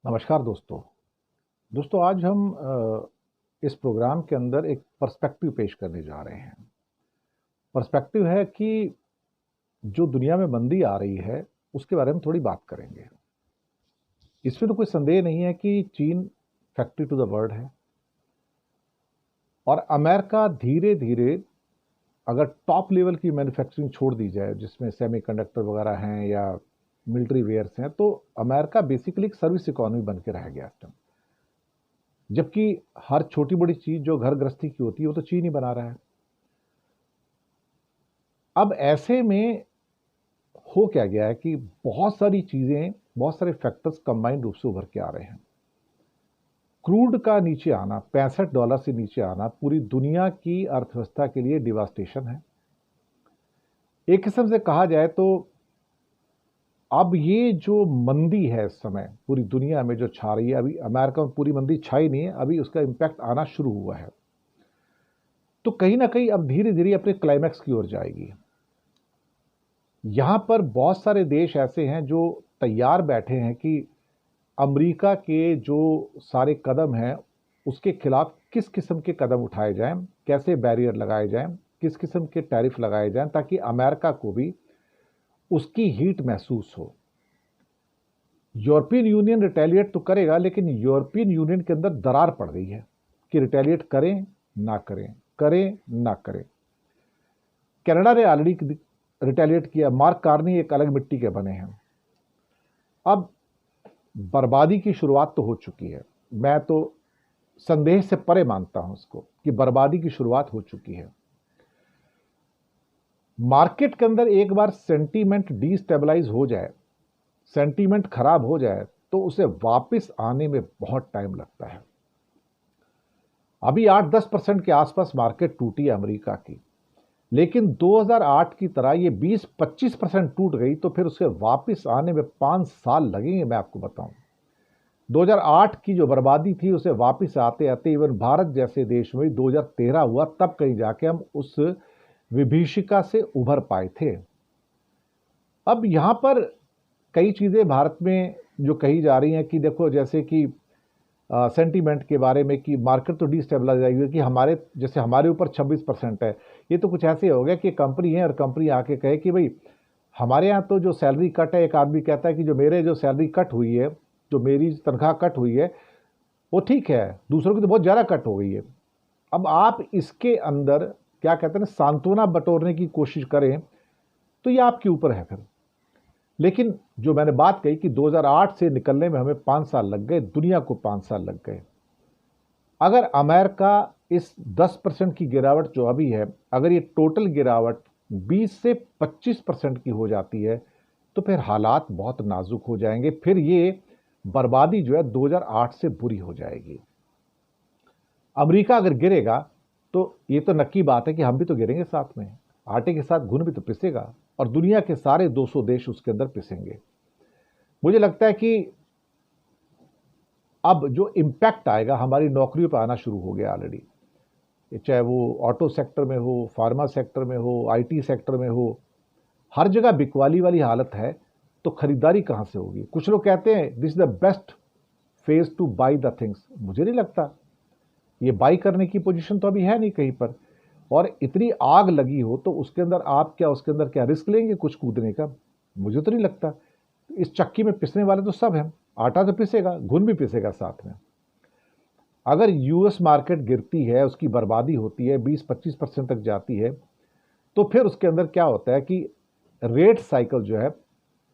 नमस्कार दोस्तों। दोस्तों आज हम इस प्रोग्राम के अंदर एक पर्सपेक्टिव पेश करने जा रहे हैं। पर्सपेक्टिव है कि जो दुनिया में मंदी आ रही है उसके बारे में थोड़ी बात करेंगे। इसमें तो कोई संदेह नहीं है कि चीन फैक्ट्री टू द वर्ल्ड है और अमेरिका धीरे धीरे अगर टॉप लेवल की मैन्युफैक्चरिंग छोड़ दी जाए जिसमें सेमीकंडक्टर वगैरह हैं या मिलिट्री वेयर्स हैं, तो अमेरिका बेसिकली एक सर्विस इकोनॉमी बन के रह गया इस टाइम। जबकि हर छोटी बड़ी चीज जो घर गृहस्थी की होती है वो तो चीन ही बना रहा है। अब ऐसे में हो क्या गया है कि बहुत सारी चीजें, बहुत सारे फैक्टर्स कंबाइंड रूप से उभर के आ रहे हैं। क्रूड का नीचे आना, $65 से नीचे आना पूरी दुनिया की अर्थव्यवस्था के लिए डिवास्टेशन है। एक किस्म से कहा जाए तो अब ये जो मंदी है इस समय पूरी दुनिया में जो छा रही है, अभी अमेरिका में पूरी मंदी छाई नहीं है, अभी उसका इम्पैक्ट आना शुरू हुआ है, तो कहीं ना कहीं अब धीरे धीरे अपने क्लाइमैक्स की ओर जाएगी। यहां पर बहुत सारे देश ऐसे हैं जो तैयार बैठे हैं कि अमेरिका के जो सारे कदम हैं उसके खिलाफ किस किस्म के कदम उठाए जाएं, कैसे बैरियर लगाए जाएं, किस किस्म के टैरिफ लगाए जाएं ताकि अमेरिका को भी उसकी हीट महसूस हो। यूरोपियन यूनियन रिटेलिएट तो करेगा, लेकिन यूरोपियन यूनियन के अंदर दरार पड़ गई है कि रिटेलिएट करें ना करें, करें ना करें। कनाडा ने ऑलरेडी रिटेलिएट किया, मार्क कार्नी एक अलग मिट्टी के बने हैं। अब बर्बादी की शुरुआत तो हो चुकी है, मैं तो संदेह से परे मानता हूं इसको कि बर्बादी की शुरुआत हो चुकी है। मार्केट के अंदर एक बार सेंटीमेंट डिस्टेबलाइज हो जाए, सेंटीमेंट खराब हो जाए, तो उसे वापस आने में बहुत टाइम लगता है। अभी 8-10% के आसपास मार्केट टूटी है अमेरिका की, लेकिन 2008 की तरह ये 20-25% टूट गई तो फिर उसे वापस आने में 5 साल लगेंगे। मैं आपको बताऊं, 2008 की जो बर्बादी थी उसे वापस आते आते इवन भारत जैसे देश में 2013 हुआ, तब कहीं जाके हम उस विभीषिका से उभर पाए थे। अब यहां पर कई चीजें भारत में जो कही जा रही हैं कि देखो, जैसे कि सेंटीमेंट के बारे में कि मार्केट तो डिस्टेबलाइज आएगी कि हमारे जैसे हमारे ऊपर 26% है। ये तो कुछ ऐसे हो गया कि कंपनी है और कंपनी आके कहे कि भाई हमारे यहाँ तो जो सैलरी कट है, एक आदमी कहता है कि जो मेरे जो सैलरी कट हुई है, जो मेरी तनख्वाह कट हुई है वो ठीक है, दूसरों की तो बहुत ज़्यादा कट हो गई है। अब आप इसके अंदर क्या कहते हैं ना, सांत्वना बटोरने की कोशिश करें तो ये आपके ऊपर है फिर। लेकिन जो मैंने बात कही कि 2008 से निकलने में हमें 5 साल लग गए, दुनिया को 5 साल लग गए। अगर अमेरिका इस 10% की गिरावट जो अभी है, अगर ये टोटल गिरावट 20 से 25% की हो जाती है तो फिर हालात बहुत नाजुक हो जाएंगे। फिर ये बर्बादी जो है 2008 से बुरी हो जाएगी। अमेरिका अगर गिरेगा तो ये तो नक्की बात है कि हम भी तो गिरेंगे साथ में, आटे के साथ घुन भी तो पिसेगा और दुनिया के सारे 200 देश उसके अंदर पिसेंगे। मुझे लगता है कि अब जो इम्पैक्ट आएगा हमारी नौकरियों पर आना शुरू हो गया ऑलरेडी, चाहे वो ऑटो सेक्टर में हो, फार्मा सेक्टर में हो, आईटी सेक्टर में हो, हर जगह बिकवाली वाली हालत है। तो खरीदारी कहां से होगी? कुछ लोग कहते हैं this is the best phase two by the things. मुझे नहीं लगता, ये बाई करने की पोजीशन तो अभी है नहीं कहीं पर। और इतनी आग लगी हो तो उसके अंदर आप क्या, उसके अंदर क्या रिस्क लेंगे कुछ कूदने का? मुझे तो नहीं लगता। इस चक्की में पिसने वाले तो सब हैं, आटा तो पिसेगा, घुन भी पिसेगा साथ में। अगर यूएस मार्केट गिरती है, उसकी बर्बादी होती है, 20-25% तक जाती है, तो फिर उसके अंदर क्या होता है कि रेट साइकिल जो है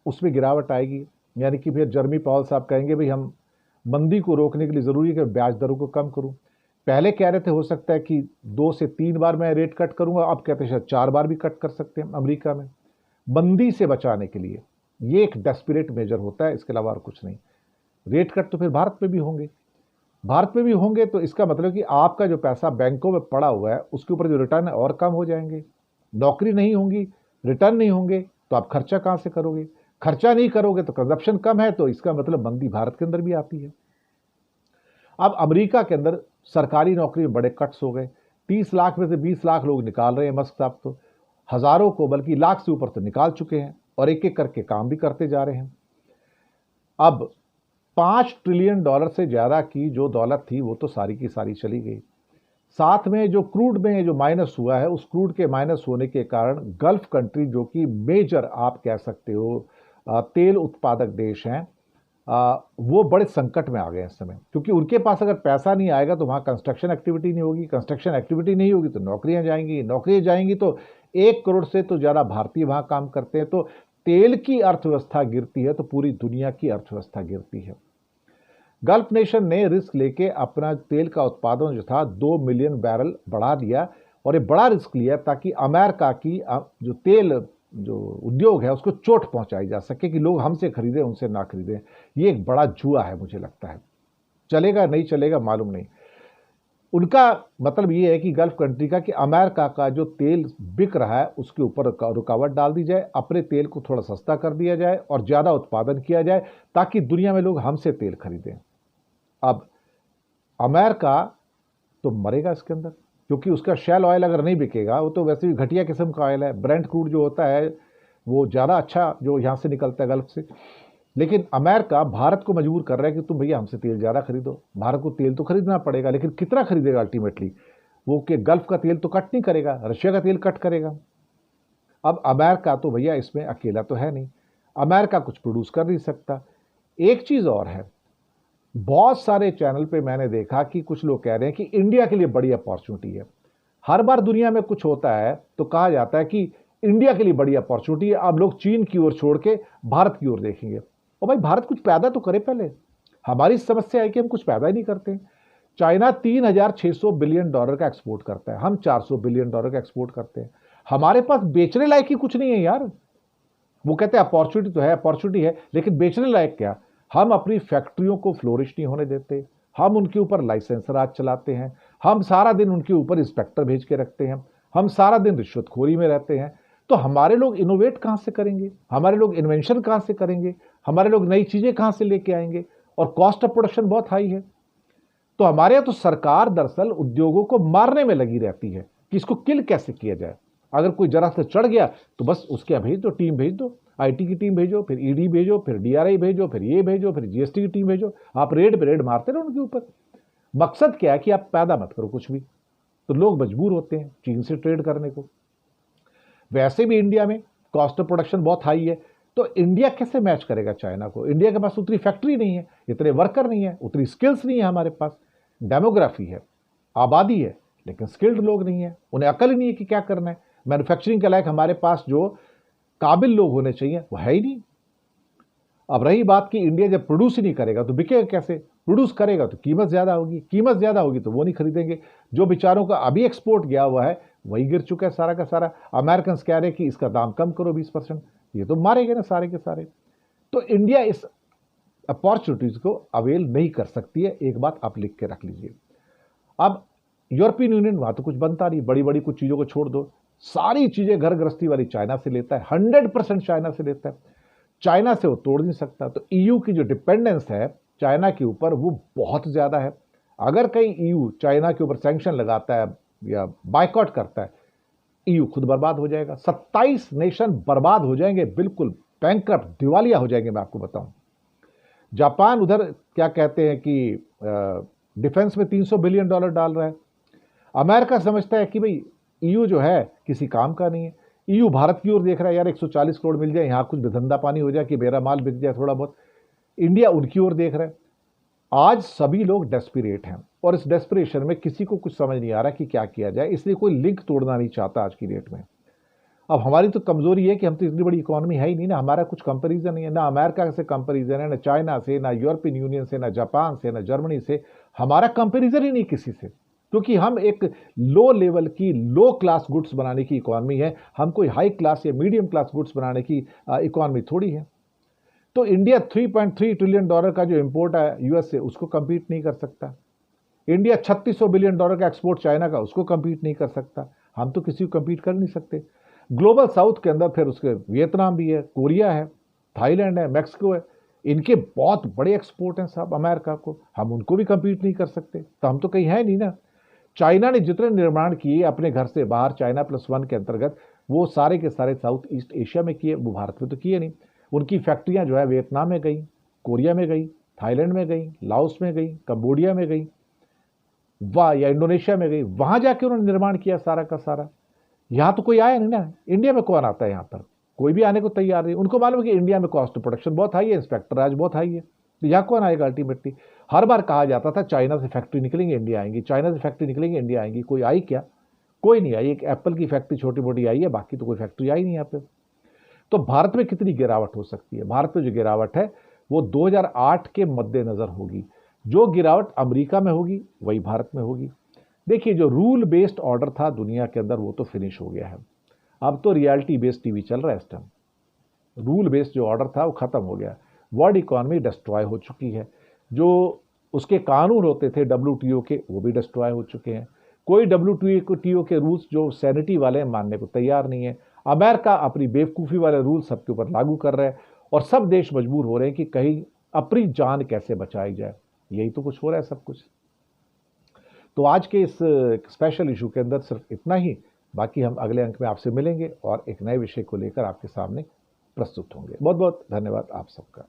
उसमें गिरावट आएगी। यानी कि फिर जर्मी पावल साहब कहेंगे भाई हम मंदी को रोकने के लिए ज़रूरी है कि ब्याज दरों को कम करूं। पहले कह रहे थे हो सकता है कि 2 से 3 बार मैं रेट कट करूंगा, अब कहते हैं शायद 4 बार भी कट कर सकते हैं अमेरिका में, मंदी से बचाने के लिए। ये एक डेस्परेट मेजर होता है, इसके अलावा और कुछ नहीं। रेट कट तो फिर भारत में भी होंगे, भारत में भी होंगे तो इसका मतलब कि आपका जो पैसा बैंकों में पड़ा हुआ है उसके ऊपर जो रिटर्न है और कम हो जाएंगे। नौकरी नहीं होंगी, रिटर्न नहीं होंगे, तो आप खर्चा कहां से करोगे? खर्चा नहीं करोगे तो कंजप्शन कम है, तो इसका मतलब मंदी भारत के अंदर भी आती है। अब अमेरिका के अंदर सरकारी नौकरी में बड़े कट्स हो गए, 30 लाख में से 20 लाख लोग निकाल रहे हैं। मस्क साहब तो हजारों को, बल्कि लाख से ऊपर तो निकाल चुके हैं और एक एक करके काम भी करते जा रहे हैं। अब $5 ट्रिलियन से ज़्यादा की जो दौलत थी वो तो सारी की सारी चली गई। साथ में जो क्रूड में जो माइनस हुआ है, उस क्रूड के माइनस होने के कारण गल्फ कंट्री जो कि मेजर आप कह सकते हो तेल उत्पादक देश हैं, वो बड़े संकट में आ गए इस समय, क्योंकि उनके पास अगर पैसा नहीं आएगा तो वहाँ कंस्ट्रक्शन एक्टिविटी नहीं होगी, कंस्ट्रक्शन एक्टिविटी नहीं होगी तो नौकरियां जाएंगी, नौकरियां जाएंगी तो 1 करोड़ से तो ज़्यादा भारतीय वहाँ काम करते हैं। तो तेल की अर्थव्यवस्था गिरती है तो पूरी दुनिया की अर्थव्यवस्था गिरती है। गल्फ नेशन ने रिस्क लेके अपना तेल का उत्पादन जो था 2 मिलियन बैरल बढ़ा दिया, और ये बड़ा रिस्क लिया ताकि अमेरिका की जो तेल जो उद्योग है उसको चोट पहुंचाई जा सके कि लोग हमसे खरीदें उनसे ना खरीदें। ये एक बड़ा जुआ है, मुझे लगता है चलेगा नहीं चलेगा मालूम नहीं। उनका मतलब ये है कि गल्फ कंट्री का कि अमेरिका का जो तेल बिक रहा है उसके ऊपर रुकावट डाल दी जाए, अपने तेल को थोड़ा सस्ता कर दिया जाए और ज़्यादा उत्पादन किया जाए ताकि दुनिया में लोग हमसे तेल खरीदें। अब अमेरिका तो मरेगा इसके अंदर, क्योंकि उसका शेल ऑयल अगर नहीं बिकेगा, वो तो वैसे भी घटिया किस्म का ऑयल है। ब्रेंट क्रूड जो होता है वो ज़्यादा अच्छा जो यहाँ से निकलता है गल्फ से, लेकिन अमेरिका भारत को मजबूर कर रहा है कि तुम भैया हमसे तेल ज़्यादा खरीदो। भारत को तेल तो खरीदना पड़ेगा, लेकिन कितना खरीदेगा अल्टीमेटली? वो कि गल्फ का तेल तो कट नहीं करेगा, रशिया का तेल कट करेगा। अब अमेरिका तो भैया इसमें अकेला तो है नहीं, अमेरिका कुछ प्रोड्यूस कर नहीं सकता। एक चीज़ और है, बहुत सारे चैनल पे मैंने देखा कि कुछ लोग कह रहे हैं कि इंडिया के लिए बड़ी अपॉर्चुनिटी है। हर बार दुनिया में कुछ होता है तो कहा जाता है कि इंडिया के लिए बड़ी अपॉर्चुनिटी है, अब लोग चीन की ओर छोड़ के भारत की ओर देखेंगे। और भाई भारत कुछ पैदा तो करे पहले। हमारी समस्या है कि हम कुछ पैदा ही नहीं करते। चाइना $3,600 बिलियन का एक्सपोर्ट करता है, हम $400 बिलियन का एक्सपोर्ट करते हैं। हमारे पास बेचने लायक ही कुछ नहीं है यार। वो कहते हैं अपॉर्चुनिटी तो है, अपॉर्चुनिटी है, लेकिन बेचने लायक क्या? हम अपनी फैक्ट्रियों को फ्लोरिश नहीं होने देते, हम उनके ऊपर लाइसेंस राज चलाते हैं, हम सारा दिन उनके ऊपर इंस्पेक्टर भेज के रखते हैं, हम सारा दिन रिश्वतखोरी में रहते हैं। तो हमारे लोग इनोवेट कहाँ से करेंगे? हमारे लोग इन्वेंशन कहाँ से करेंगे? हमारे लोग नई चीज़ें कहाँ से लेके आएंगे? और कॉस्ट ऑफ प्रोडक्शन बहुत हाई है। तो हमारे यहाँ तो सरकार दरअसल उद्योगों को मारने में लगी रहती है कि इसको किल कैसे किया जाए। अगर कोई जरा से चढ़ गया तो बस उसके भेज दो, टीम भेज दो, आईटी की टीम भेजो, फिर ईडी भेजो, फिर डीआरआई भेजो, फिर ये भेजो, फिर जीएसटी की टीम भेजो। आप रेड पे रेड मारते रहो उनके ऊपर। मकसद क्या है कि आप पैदा मत करो कुछ भी, तो लोग मजबूर होते हैं चीन से ट्रेड करने को। वैसे भी इंडिया में कॉस्ट ऑफ प्रोडक्शन बहुत हाई है, तो इंडिया कैसे मैच करेगा चाइना को? इंडिया के पास उतनी फैक्ट्री नहीं है, इतने वर्कर नहीं है, उतनी स्किल्स नहीं है हमारे पास। डेमोग्राफी है, आबादी है, लेकिन स्किल्ड लोग नहीं है, उन्हें अकल ही नहीं है कि क्या करना है। मैन्युफैक्चरिंग के लायक हमारे पास जो काबिल लोग होने चाहिए वो है ही नहीं। अब रही बात कि इंडिया जब प्रोड्यूस ही नहीं करेगा तो बिकेगा कैसे? प्रोड्यूस करेगा तो कीमत ज़्यादा होगी, कीमत ज़्यादा होगी तो वो नहीं खरीदेंगे। जो बेचारों का अभी एक्सपोर्ट गया हुआ है वही गिर चुका है सारा का सारा। अमेरिकन कह रहे हैं कि इसका दाम कम करो 20%, ये तो मारेंगे ना सारे के सारे। तो इंडिया इस अपॉर्चुनिटीज़ को अवेल नहीं कर सकती है, एक बात आप लिख के रख लीजिए। अब यूरोपियन यूनियन वहाँ तो कुछ बनता नहीं, बड़ी बड़ी कुछ चीज़ों को छोड़ दो, सारी चीज़ें घर गृहस्थी वाली चाइना से लेता है, 100% चाइना से लेता है। चाइना से वो तोड़ नहीं सकता। तो ईयू की जो डिपेंडेंस है चाइना के ऊपर वो बहुत ज़्यादा है। अगर कहीं ईयू चाइना के ऊपर सैंक्शन लगाता है या बाइकआउट करता है, ईयू खुद बर्बाद हो जाएगा। 27 नेशन बर्बाद हो जाएंगे, बिल्कुल बैंकरप्ट, दिवालिया हो जाएंगे। मैं आपको बताऊं, जापान उधर क्या कहते हैं कि डिफेंस में $300 बिलियन डाल रहा है। अमेरिका समझता है कि भाई ईयू जो है किसी काम का नहीं है। ईयू भारत की ओर देख रहा है, यार 140 करोड़ मिल जाए, यहाँ कुछ धंधा पानी हो जाए कि मेरा माल बिक जाए थोड़ा बहुत। इंडिया उनकी ओर देख रहा है। आज सभी लोग डेस्परेट हैं और इस डेस्परेशन में किसी को कुछ समझ नहीं आ रहा कि क्या किया जाए, इसलिए कोई लिंक तोड़ना नहीं चाहता आज की डेट में। अब हमारी तो कमजोरी है कि हम तो इतनी बड़ी इकोनॉमी है ही नहीं ना, हमारा कुछ कंपेरिजन नहीं है, ना अमेरिका से कंपेरिजन है, ना चाइना से, ना यूरोपियन यूनियन से, ना जापान से, ना जर्मनी से। हमारा कंपेरिजन ही नहीं किसी से, क्योंकि हम एक लो लेवल की लो क्लास गुड्स बनाने की इकोनॉमी है। हम कोई हाई क्लास या मीडियम क्लास गुड्स बनाने की इकोनॉमी थोड़ी है। तो इंडिया $3.3 ट्रिलियन का जो इंपोर्ट है यूएस से, उसको कंपीट नहीं कर सकता। इंडिया $3600 बिलियन का एक्सपोर्ट चाइना का, उसको कंपीट नहीं कर सकता। हम तो किसी को कंपीट कर नहीं सकते। ग्लोबल साउथ के अंदर फिर उसके वियतनाम भी है, कोरिया है, थाईलैंड है, मैक्सिको है। इनके बहुत बड़े एक्सपोर्ट हैं साहब अमेरिका को, हम उनको भी कंपीट नहीं कर सकते। तो हम तो कहीं है नहीं ना। चाइना ने जितने निर्माण किए अपने घर से बाहर China+1 के अंतर्गत, वो सारे के सारे साउथ ईस्ट एशिया में किए, वो भारत में तो किए नहीं। उनकी फैक्ट्रियां जो है वियतनाम में गई, कोरिया में गई, थाईलैंड में गई, लाओस में गई, कंबोडिया में गई, वाह, या इंडोनेशिया में गई, वहां जाके उन्होंने निर्माण किया सारा का सारा। यहां तो कोई आया नहीं ना, इंडिया में कौन आता है? यहां पर कोई भी आने को तैयार नहीं। उनको मालूम है कि इंडिया में कॉस्ट ऑफ प्रोडक्शन बहुत हाई है, इंस्पेक्टर राज बहुत हाई है, तो यहाँ कौन आएगा अल्टीमेटली? हर बार कहा जाता था चाइना से फैक्ट्री निकलेंगे इंडिया आएंगी, चाइना से फैक्ट्री निकलेंगे इंडिया आएंगी। कोई आई क्या? कोई नहीं आई। एक एप्पल की फैक्ट्री छोटी मोटी आई है, बाकी तो कोई फैक्ट्री आई नहीं यहाँ पे। तो भारत में कितनी गिरावट हो सकती है? भारत में जो गिरावट है वो 2008 के मद्देनजर होगी। जो गिरावट अमेरिका में होगी वही भारत में होगी। देखिए, जो रूल बेस्ड ऑर्डर था दुनिया के अंदर वो तो फिनिश हो गया है। अब तो रियलिटी बेस्ड टीवी चल रहा है इस टाइम। रूल बेस्ड जो ऑर्डर था वो खत्म हो गया। वर्ल्ड इकोनॉमी डिस्ट्रॉय हो चुकी है। जो उसके कानून होते थे WTO के, वो भी डिस्ट्रॉय हो चुके हैं। कोई WTO के रूल्स जो सैनिटी वाले हैं मानने को तैयार नहीं है। अमेरिका अपनी बेवकूफ़ी वाले रूल सबके ऊपर लागू कर रहा है और सब देश मजबूर हो रहे हैं कि कहीं अपनी जान कैसे बचाई जाए। यही तो कुछ हो रहा है सब कुछ। तो आज के इस स्पेशल इशू के अंदर सिर्फ इतना ही। बाकी हम अगले अंक में आपसे मिलेंगे और एक नए विषय को लेकर आपके सामने प्रस्तुत होंगे। बहुत बहुत धन्यवाद आप सबका।